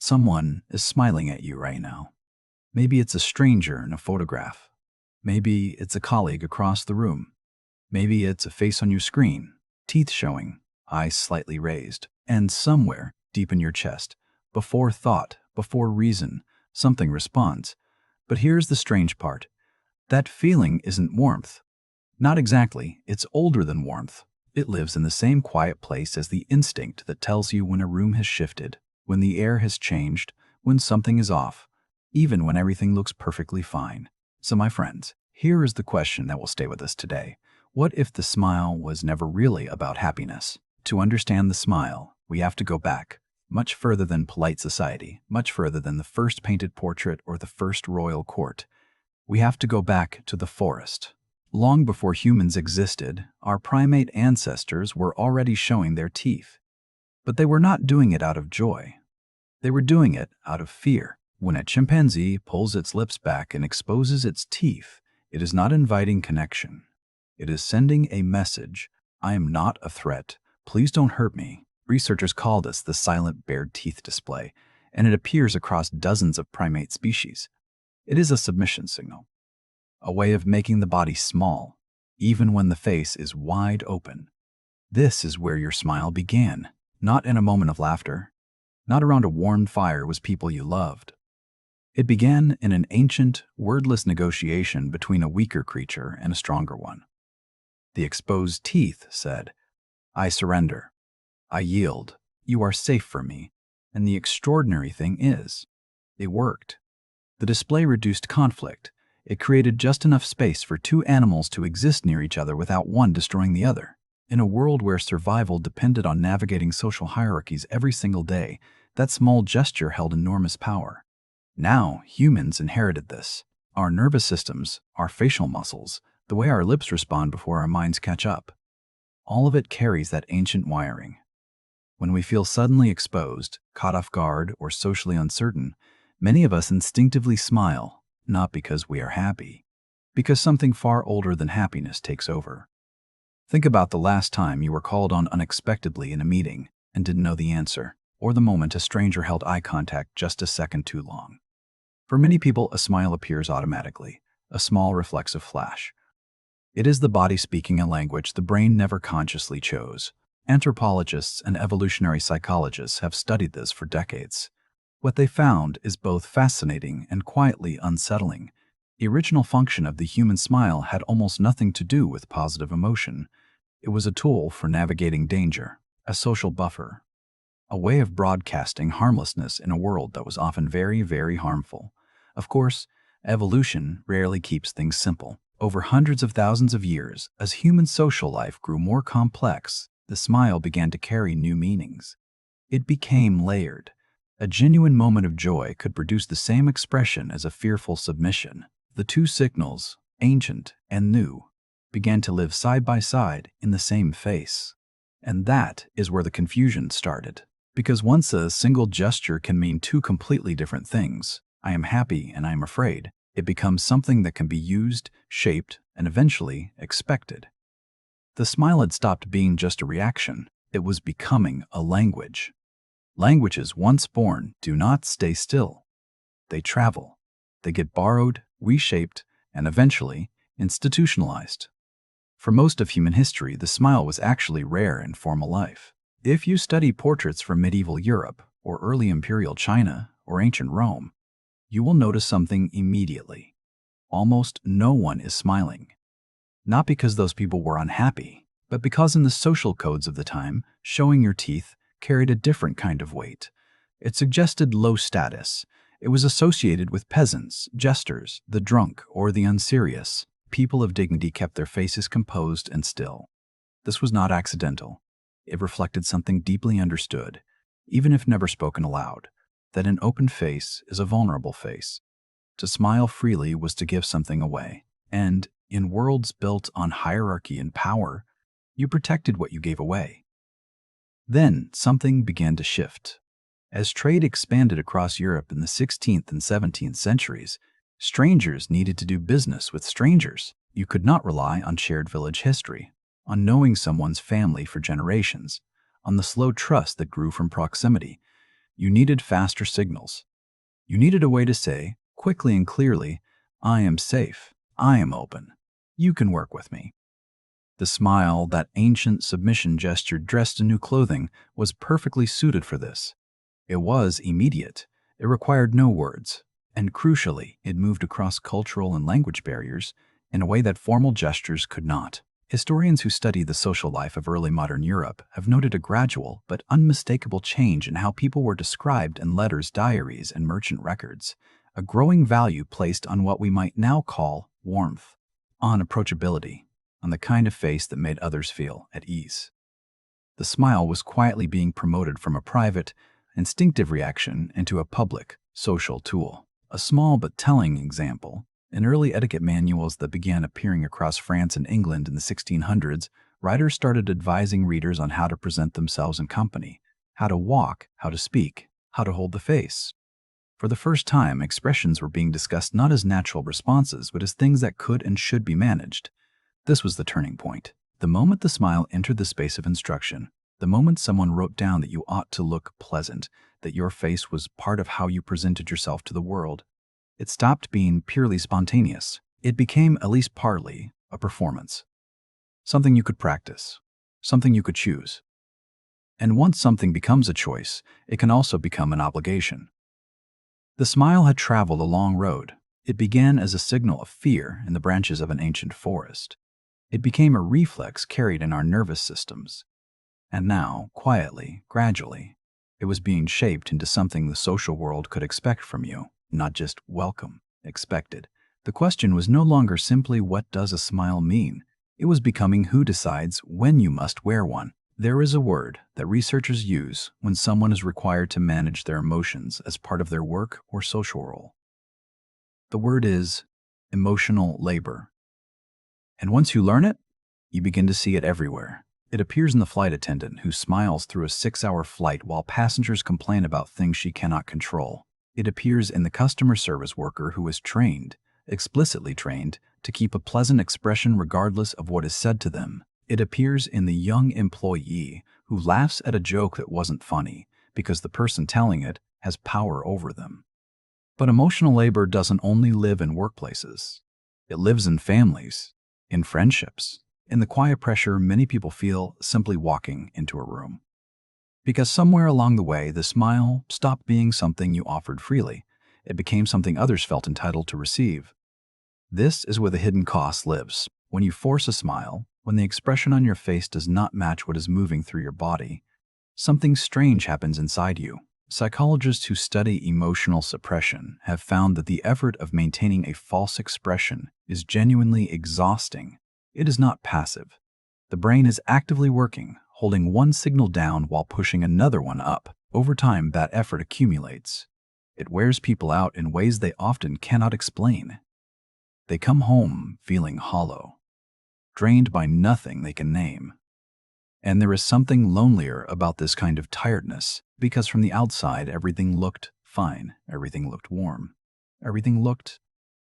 Someone is smiling at you right now. Maybe it's a stranger in a photograph. Maybe it's a colleague across the room. Maybe it's a face on your screen, teeth showing, eyes slightly raised, and somewhere deep in your chest, before thought, before reason, something responds. But here's the strange part. That feeling isn't warmth. Not exactly. It's older than warmth. It lives in the same quiet place as the instinct that tells you when a room has shifted, when the air has changed, when something is off, even when everything looks perfectly fine. So my friends, here is the question that will stay with us today. What if the smile was never really about happiness? To understand the smile, we have to go back, much further than polite society, much further than the first painted portrait or the first royal court. We have to go back to the forest. Long before humans existed, our primate ancestors were already showing their teeth. But they were not doing it out of joy. They were doing it out of fear. When a chimpanzee pulls its lips back and exposes its teeth, it is not inviting connection. It is sending a message. I am not a threat. Please don't hurt me. Researchers call this the silent bared teeth display, and it appears across dozens of primate species. It is a submission signal, a way of making the body small, even when the face is wide open. This is where your smile began, not in a moment of laughter, not around a warm fire with people you loved. It began in an ancient, wordless negotiation between a weaker creature and a stronger one. The exposed teeth said, I surrender. I yield. You are safe for me. And the extraordinary thing is, it worked. The display reduced conflict. It created just enough space for two animals to exist near each other without one destroying the other. In a world where survival depended on navigating social hierarchies every single day, that small gesture held enormous power. Now, humans inherited this. Our nervous systems, our facial muscles, the way our lips respond before our minds catch up. All of it carries that ancient wiring. When we feel suddenly exposed, caught off guard, or socially uncertain, many of us instinctively smile, not because we are happy, because something far older than happiness takes over. Think about the last time you were called on unexpectedly in a meeting and didn't know the answer, or the moment a stranger held eye contact just a second too long. For many people, a smile appears automatically, a small reflexive flash. It is the body speaking a language the brain never consciously chose. Anthropologists and evolutionary psychologists have studied this for decades. What they found is both fascinating and quietly unsettling. The original function of the human smile had almost nothing to do with positive emotion. It was a tool for navigating danger, a social buffer, a way of broadcasting harmlessness in a world that was often very, very harmful. Of course, evolution rarely keeps things simple. Over hundreds of thousands of years, as human social life grew more complex, the smile began to carry new meanings. It became layered. A genuine moment of joy could produce the same expression as a fearful submission. The two signals, ancient and new, began to live side by side in the same face. And that is where the confusion started. Because once a single gesture can mean two completely different things, I am happy and I am afraid, it becomes something that can be used, shaped, and eventually expected. The smile had stopped being just a reaction. It was becoming a language. Languages once born do not stay still. They travel. They get borrowed, reshaped, and eventually institutionalized. For most of human history, the smile was actually rare in formal life. If you study portraits from medieval Europe, or early imperial China, or ancient Rome, you will notice something immediately. Almost no one is smiling. Not because those people were unhappy, but because in the social codes of the time, showing your teeth carried a different kind of weight. It suggested low status. It was associated with peasants, jesters, the drunk, or the unserious. People of dignity kept their faces composed and still. This was not accidental. It reflected something deeply understood, even if never spoken aloud, that an open face is a vulnerable face. To smile freely was to give something away. And in worlds built on hierarchy and power, you protected what you gave away. Then something began to shift. As trade expanded across Europe in the 16th and 17th centuries, strangers needed to do business with strangers. You could not rely on shared village history, on knowing someone's family for generations, on the slow trust that grew from proximity. You needed faster signals. You needed a way to say, quickly and clearly, I am safe. I am open. You can work with me. The smile, that ancient submission gesture dressed in new clothing, was perfectly suited for this. It was immediate. It required no words. And crucially, it moved across cultural and language barriers in a way that formal gestures could not. Historians who study the social life of early modern Europe have noted a gradual but unmistakable change in how people were described in letters, diaries, and merchant records, a growing value placed on what we might now call warmth, on approachability, on the kind of face that made others feel at ease. The smile was quietly being promoted from a private, instinctive reaction into a public, social tool. A small but telling example: in early etiquette manuals that began appearing across France and England in the 1600s, writers started advising readers on how to present themselves in company, how to walk, how to speak, how to hold the face. For the first time, expressions were being discussed not as natural responses, but as things that could and should be managed. This was the turning point. The moment the smile entered the space of instruction, the moment someone wrote down that you ought to look pleasant, that your face was part of how you presented yourself to the world, it stopped being purely spontaneous. It became, at least partly, a performance. Something you could practice. Something you could choose. And once something becomes a choice, it can also become an obligation. The smile had traveled a long road. It began as a signal of fear in the branches of an ancient forest. It became a reflex carried in our nervous systems. And now, quietly, gradually, it was being shaped into something the social world could expect from you. Not just welcome, expected. The question was no longer simply what does a smile mean? It was becoming who decides when you must wear one. There is a word that researchers use when someone is required to manage their emotions as part of their work or social role. The word is emotional labor. And once you learn it, you begin to see it everywhere. It appears in the flight attendant who smiles through a 6-hour flight while passengers complain about things she cannot control. It appears in the customer service worker who is trained, explicitly trained, to keep a pleasant expression regardless of what is said to them. It appears in the young employee who laughs at a joke that wasn't funny because the person telling it has power over them. But emotional labor doesn't only live in workplaces. It lives in families, in friendships, in the quiet pressure many people feel simply walking into a room. Because somewhere along the way, the smile stopped being something you offered freely. It became something others felt entitled to receive. This is where the hidden cost lives. When you force a smile, when the expression on your face does not match what is moving through your body, something strange happens inside you. Psychologists who study emotional suppression have found that the effort of maintaining a false expression is genuinely exhausting. It is not passive. The brain is actively working, holding one signal down while pushing another one up. Over time, that effort accumulates. It wears people out in ways they often cannot explain. They come home feeling hollow, drained by nothing they can name. And there is something lonelier about this kind of tiredness, because from the outside, everything looked fine, everything looked warm, everything looked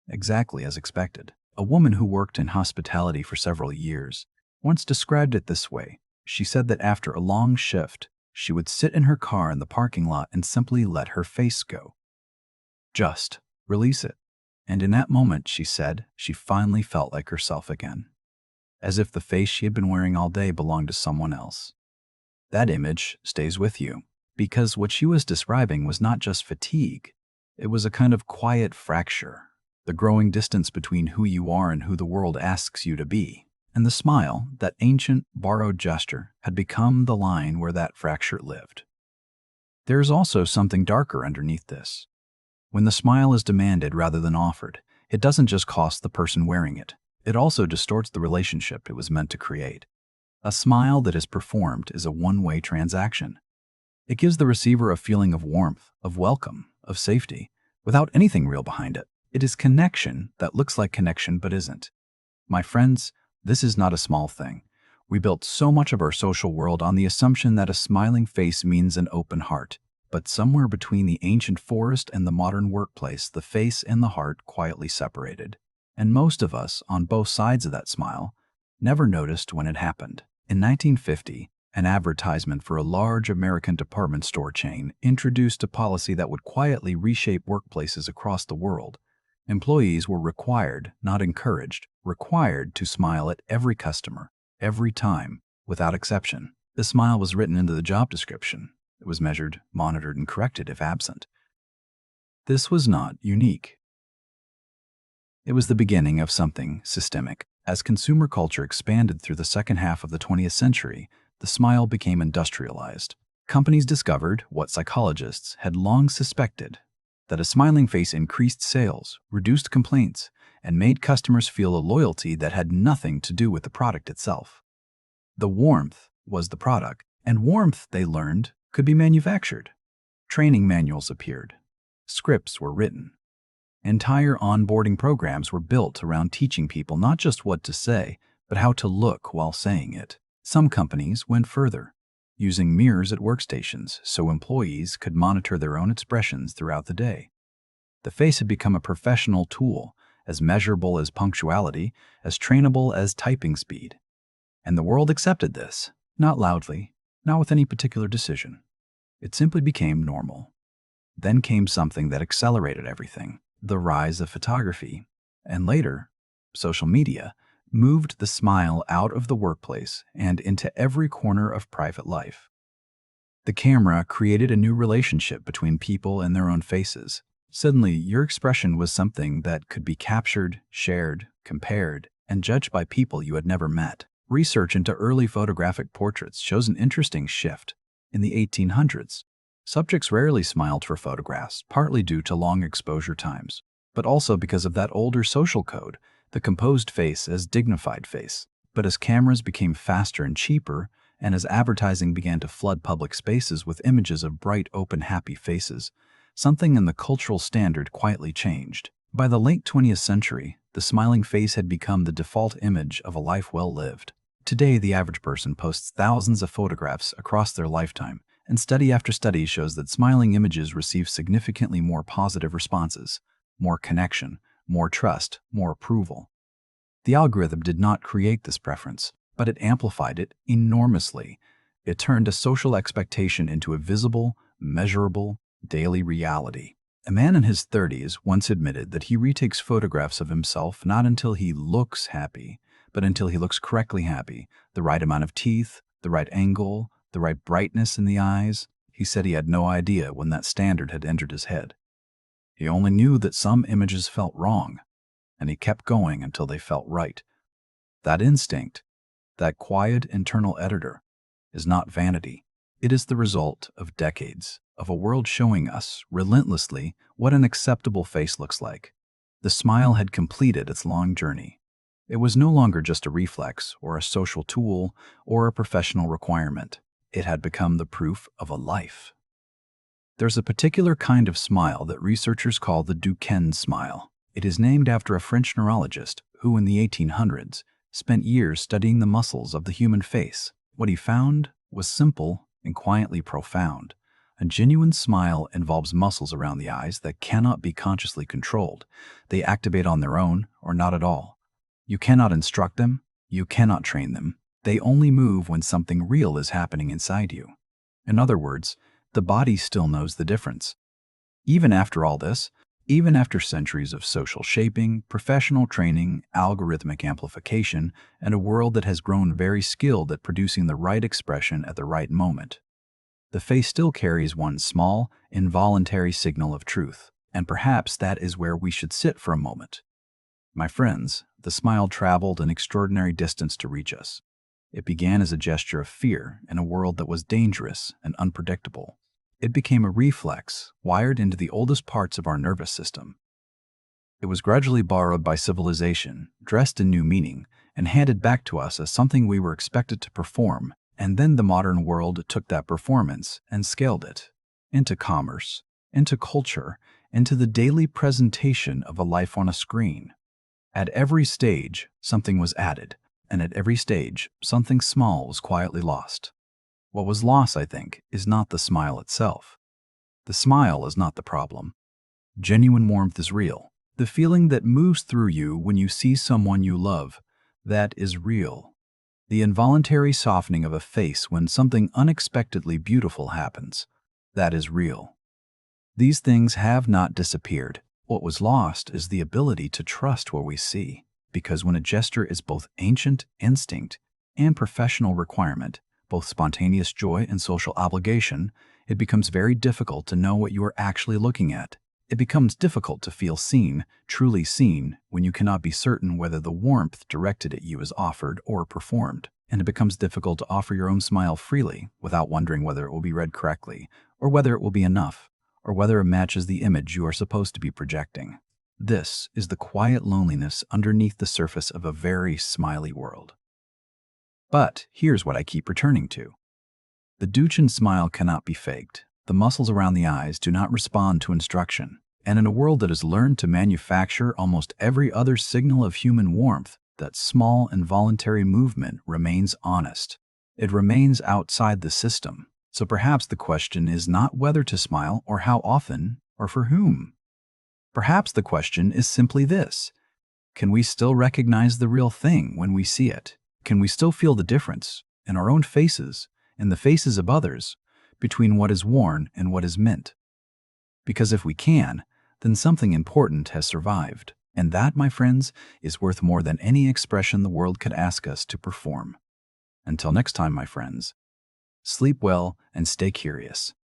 exactly as expected. A woman who worked in hospitality for several years once described it this way. She said that after a long shift, she would sit in her car in the parking lot and simply let her face go. Just release it. And in that moment, she said, she finally felt like herself again, as if the face she had been wearing all day belonged to someone else. That image stays with you, because what she was describing was not just fatigue. It was a kind of quiet fracture, the growing distance between who you are and who the world asks you to be. And the smile, that ancient, borrowed gesture, had become the line where that fracture lived. There is also something darker underneath this. When the smile is demanded rather than offered, it doesn't just cost the person wearing it. It also distorts the relationship it was meant to create. A smile that is performed is a one-way transaction. It gives the receiver a feeling of warmth, of welcome, of safety, without anything real behind it. It is connection that looks like connection but isn't. My friends, this is not a small thing. We built so much of our social world on the assumption that a smiling face means an open heart. But somewhere between the ancient forest and the modern workplace, the face and the heart quietly separated. And most of us, on both sides of that smile, never noticed when it happened. In 1950, An advertisement for a large American department store chain introduced a policy that would quietly reshape workplaces across the world. Employees were required, not encouraged, required to smile at every customer, every time, without exception. The smile was written into the job description. It was measured, monitored, and corrected if absent. This was not unique. It was the beginning of something systemic. As consumer culture expanded through the second half of the 20th century, the smile became industrialized. Companies discovered what psychologists had long suspected, that a smiling face increased sales, reduced complaints, and made customers feel a loyalty that had nothing to do with the product itself. The warmth was the product, and warmth, they learned, could be manufactured. Training manuals appeared. Scripts were written. Entire onboarding programs were built around teaching people not just what to say, but how to look while saying it. Some companies went further, using mirrors at workstations so employees could monitor their own expressions throughout the day. The face had become a professional tool, as measurable as punctuality, as trainable as typing speed. And the world accepted this, not loudly, not with any particular decision. It simply became normal. Then came something that accelerated everything. The rise of photography, and later, social media, moved the smile out of the workplace and into every corner of private life. The camera created a new relationship between people and their own faces. Suddenly, your expression was something that could be captured, shared, compared, and judged by people you had never met. Research into early photographic portraits shows an interesting shift. In the 1800s, subjects rarely smiled for photographs, partly due to long exposure times, but also because of that older social code, the composed face as dignified face. But as cameras became faster and cheaper, and as advertising began to flood public spaces with images of bright, open, happy faces, something in the cultural standard quietly changed. By the late 20th century, the smiling face had become the default image of a life well lived. Today, the average person posts thousands of photographs across their lifetime, and study after study shows that smiling images receive significantly more positive responses, more connection, more trust, more approval. The algorithm did not create this preference, but it amplified it enormously. It turned a social expectation into a visible, measurable, daily reality. A man in his 30s once admitted that he retakes photographs of himself not until he looks happy, but until he looks correctly happy, the right amount of teeth, the right angle, the right brightness in the eyes. He said he had no idea when that standard had entered his head. He only knew that some images felt wrong, and he kept going until they felt right. That instinct, that quiet internal editor, is not vanity. It is the result of decades of a world showing us, relentlessly, what an acceptable face looks like. The smile had completed its long journey. It was no longer just a reflex, or a social tool, or a professional requirement. It had become the proof of a life. There's a particular kind of smile that researchers call the Duchenne smile. It is named after a French neurologist who, in the 1800s, spent years studying the muscles of the human face. What he found was simple and quietly profound. A genuine smile involves muscles around the eyes that cannot be consciously controlled. They activate on their own or not at all. You cannot instruct them. You cannot train them. They only move when something real is happening inside you. In other words, the body still knows the difference. Even after all this, even after centuries of social shaping, professional training, algorithmic amplification, and a world that has grown very skilled at producing the right expression at the right moment, the face still carries one small, involuntary signal of truth, and perhaps that is where we should sit for a moment. My friends, the smile traveled an extraordinary distance to reach us. It began as a gesture of fear in a world that was dangerous and unpredictable. It became a reflex wired into the oldest parts of our nervous system. It was gradually borrowed by civilization, dressed in new meaning, and handed back to us as something we were expected to perform, and then the modern world took that performance and scaled it into commerce, into culture, into the daily presentation of a life on a screen. At every stage, something was added, and at every stage, something small was quietly lost. What was lost, I think, is not the smile itself. The smile is not the problem. Genuine warmth is real. The feeling that moves through you when you see someone you love, that is real. The involuntary softening of a face when something unexpectedly beautiful happens. That is real. These things have not disappeared. What was lost is the ability to trust what we see, because when a gesture is both ancient instinct and professional requirement, both spontaneous joy and social obligation, it becomes very difficult to know what you are actually looking at. It becomes difficult to feel seen, truly seen, when you cannot be certain whether the warmth directed at you is offered or performed. And it becomes difficult to offer your own smile freely without wondering whether it will be read correctly, or whether it will be enough, or whether it matches the image you are supposed to be projecting. This is the quiet loneliness underneath the surface of a very smiley world. But here's what I keep returning to. The Duchin smile cannot be faked. The muscles around the eyes do not respond to instruction. And in a world that has learned to manufacture almost every other signal of human warmth, that small involuntary movement remains honest. It remains outside the system. So perhaps the question is not whether to smile or how often or for whom. Perhaps the question is simply this: can we still recognize the real thing when we see it? Can we still feel the difference in our own faces and the faces of others between what is worn and what is meant? Because if we can, then something important has survived. And that, my friends, is worth more than any expression the world could ask us to perform. Until next time, my friends, sleep well and stay curious.